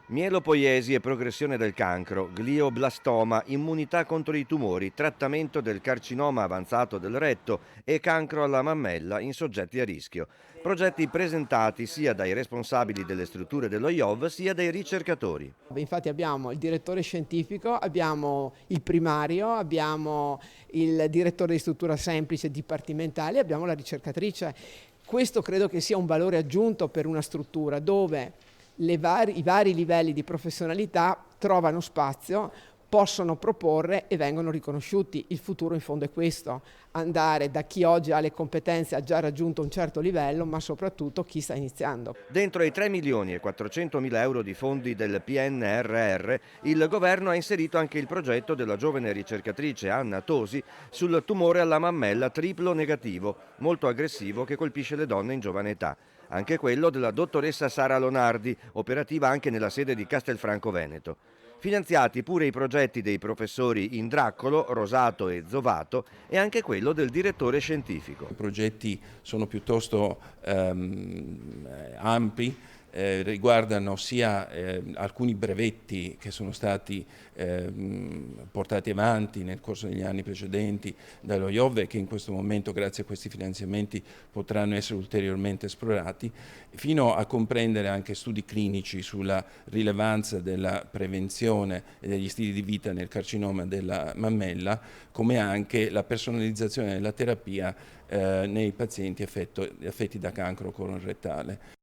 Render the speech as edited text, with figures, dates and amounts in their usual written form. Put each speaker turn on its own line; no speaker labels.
Mielopoiesi e progressione del cancro, glioblastoma, immunità contro i tumori, trattamento del carcinoma avanzato del retto e cancro alla mammella in soggetti a rischio. Progetti presentati sia dai responsabili delle strutture dello IOV sia dai ricercatori.
Infatti abbiamo il direttore scientifico, abbiamo il primario, abbiamo il direttore di struttura semplice dipartimentale, abbiamo la ricercatrice. Questo credo che sia un valore aggiunto per una struttura dove i vari livelli di professionalità trovano spazio, possono proporre e vengono riconosciuti. Il futuro in fondo è questo, andare da chi oggi ha le competenze, ha già raggiunto un certo livello, ma soprattutto chi sta iniziando.
Dentro i 3 milioni e 400 mila euro di fondi del PNRR, il governo ha inserito anche il progetto della giovane ricercatrice Anna Tosi sul tumore alla mammella triplo negativo, molto aggressivo che colpisce le donne in giovane età. Anche quello della dottoressa Sara Lonardi, operativa anche nella sede di Castelfranco Veneto. Finanziati pure i progetti dei professori Indraccolo, Rosato e Zovato e anche quello del direttore scientifico.
I progetti sono piuttosto ampi, riguardano sia alcuni brevetti che sono stati portati avanti nel corso degli anni precedenti dallo IOV e che in questo momento grazie a questi finanziamenti potranno essere ulteriormente esplorati, fino a comprendere anche studi clinici sulla rilevanza della prevenzione e degli stili di vita nel carcinoma della mammella, come anche la personalizzazione della terapia nei pazienti affetti da cancro colorettale.